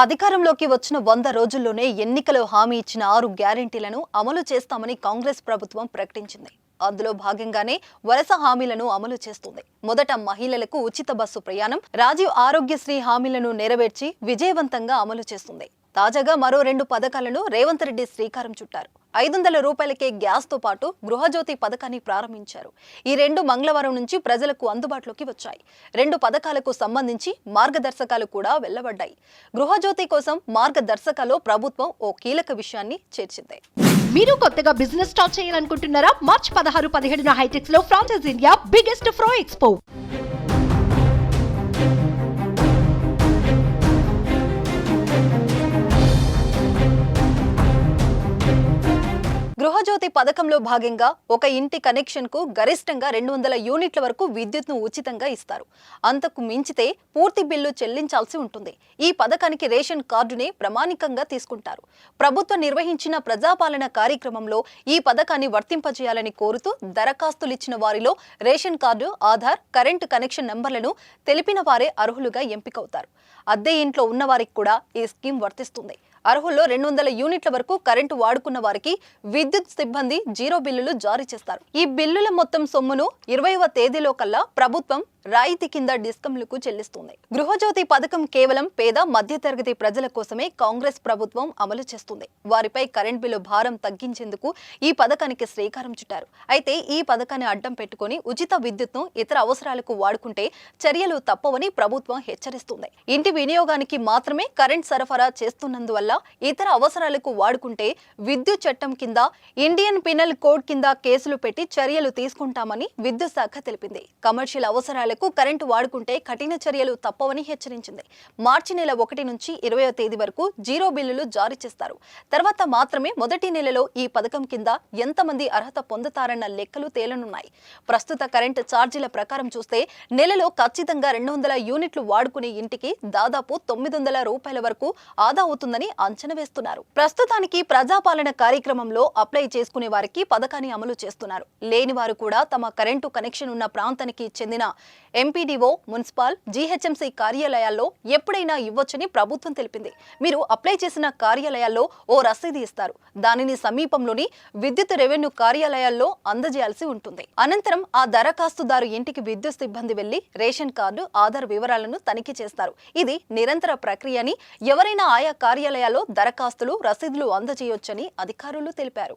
అధికారంలోకి వచ్చిన 100 రోజుల్లోనే ఎన్నికలో హామీ ఇచ్చిన 6 గ్యారెంటీలను అమలు చేస్తామని కాంగ్రెస్ ప్రభుత్వం ప్రకటించింది. అందులో భాగంగానే వరుస హామీలను అమలు చేస్తుంది. మొదట మహిళలకు ఉచిత బస్సు ప్రయాణం, రాజీవ్ ఆరోగ్యశ్రీ హామీలను నెరవేర్చి విజయవంతంగా అమలు చేస్తుంది. తాజాగా మరో 2 పథకాలను రేవంత్ రెడ్డి శ్రీకారం చుట్టారు. 500 రూపాయలకే గ్యాస్ తో పాటు గృహజ్యోతి పథకాన్ని ప్రారంభించారు. ఈ 2 మంగళవారం నుంచి ప్రజలకు అందుబాటులోకి వచ్చాయి. 2 పథకాలకు సంబంధించి మార్గదర్శకాలు కూడా వెల్లబడ్డాయి. గృహజ్యోతి కోసం మార్గదర్శకాల్లో ప్రభుత్వం ఓ కీలక విషయాన్ని చేర్చింది. మీరు కొత్తగా బిజినెస్ స్టార్ట్ చేయాలనుకుంటున్నారా? మార్చి 16-17 హైటెక్స్ లో franchise India biggest ఫ్రో expo. Gruhajyothi పథకంలో భాగంగా ఒక ఇంటి కనెక్షన్ కు గరిష్టంగా 200 యూనిట్ల వరకు విద్యుత్ను ఉచితంగా ఇస్తారు. అంతకు మించితే పూర్తి బిల్లు చెల్లించాల్సి ఉంటుంది. ఈ పథకానికి రేషన్ కార్డునే ప్రమాణికంగా తీసుకుంటారు. ప్రభుత్వం నిర్వహించిన ప్రజాపాలన కార్యక్రమంలో ఈ పథకాన్ని వర్తింపజేయాలని కోరుతూ దరఖాస్తులిచ్చిన వారిలో ration card, Aadhaar, current connection నంబర్లను తెలిపిన వారే అర్హులుగా ఎంపికవుతారు. అద్దె ఇంట్లో ఉన్న వారికి కూడా ఈ స్కీమ్ వర్తిస్తుంది. అర్హుల్లో 200 యూనిట్ల వరకు కరెంటు వాడుకున్న వారికి విద్యుత్ సిబ్బంది 0 బిల్లులు జారీ చేస్తారు. ఈ బిల్లుల మొత్తం సొమ్మును 20వ తేదీలో కల్లా ప్రభుత్వం రాయితీ కింద డిస్కంలకు చెల్లిస్తుంది. గృహజ్యోతి పథకం కేవలం పేద మధ్యతరగతి ప్రజల కోసమే కాంగ్రెస్ ప్రభుత్వం అమలు చేస్తుంది. వారిపై కరెంట్ బిల్లు భారం తగ్గించేందుకు ఈ పథకానికి శ్రీకారం చుట్టారు. అయితే ఈ పథకాన్ని అడ్డం పెట్టుకుని ఉచిత విద్యుత్ను ఇతర అవసరాలకు వాడుకుంటే చర్యలు తప్పవని ప్రభుత్వం హెచ్చరిస్తుంది. ఇంటి వినియోగానికి మాత్రమే కరెంట్ సరఫరా చేస్తున్నందువల్ల ఇతర అవసరాలకు వాడుకుంటే విద్యుత్ చట్టం కింద, ఇండియన్ పినల్ కోడ్ కింద కేసులు పెట్టి చర్యలు తీసుకుంటామని విద్యుత్ శాఖ తెలిపింది. కమర్షియల్ అవసరాలకు కరెంటు వాడుకుంటే కఠిన చర్యలు తప్పవని హెచ్చరించింది. మార్చి నెల 1 నుంచి 20వ తేదీ వరకు 0 బిల్లులు జారీ చేస్తారు. తర్వాత మాత్రమే మొదటి నెలలో ఈ పథకం కింద ఎంతమంది అర్హత పొందుతారన్న లెక్కలు తేలనున్నాయి. ప్రస్తుత కరెంటు ఛార్జీల ప్రకారం చూస్తే నెలలో ఖచ్చితంగా 200 యూనిట్లు వాడుకునే ఇంటికి దాదాపు 900 రూపాయల వరకు ఆదా అవుతుందని అంచనా వేస్తున్నారు. ప్రస్తుతానికి ప్రజాపాలన కార్యక్రమంలో అప్లై చేసుకునే వారికి పథకాన్ని అమలు చేస్తున్నారు. లేని వారు కూడా తమ కరెంటు కనెక్షన్ ఉన్న ప్రాంతానికి చెందిన ఎంపీడీఓ, మున్సిపల్, జీహెచ్ఎంసీ కార్యాలయాల్లో ఎప్పుడైనా ఇవ్వొచ్చని ప్రభుత్వం తెలిపింది. మీరు అప్లై చేసిన కార్యాలయాల్లో ఓ రసీదు ఇస్తారు. దానిని సమీపంలోని విద్యుత్ రెవెన్యూ కార్యాలయాల్లో అందజేయాల్సి ఉంటుంది. అనంతరం ఆ దరఖాస్తుదారు ఇంటికి విద్యుత్ సిబ్బంది వెళ్లి రేషన్ కార్డు, ఆధార్ వివరాలను తనిఖీ చేస్తారు. ఇది నిరంతర ప్రక్రియ అని, ఎవరైనా ఆయా కార్యాలయాల్లో దరఖాస్తులు, రసీదులు అందజేయొచ్చని అధికారులు తెలిపారు.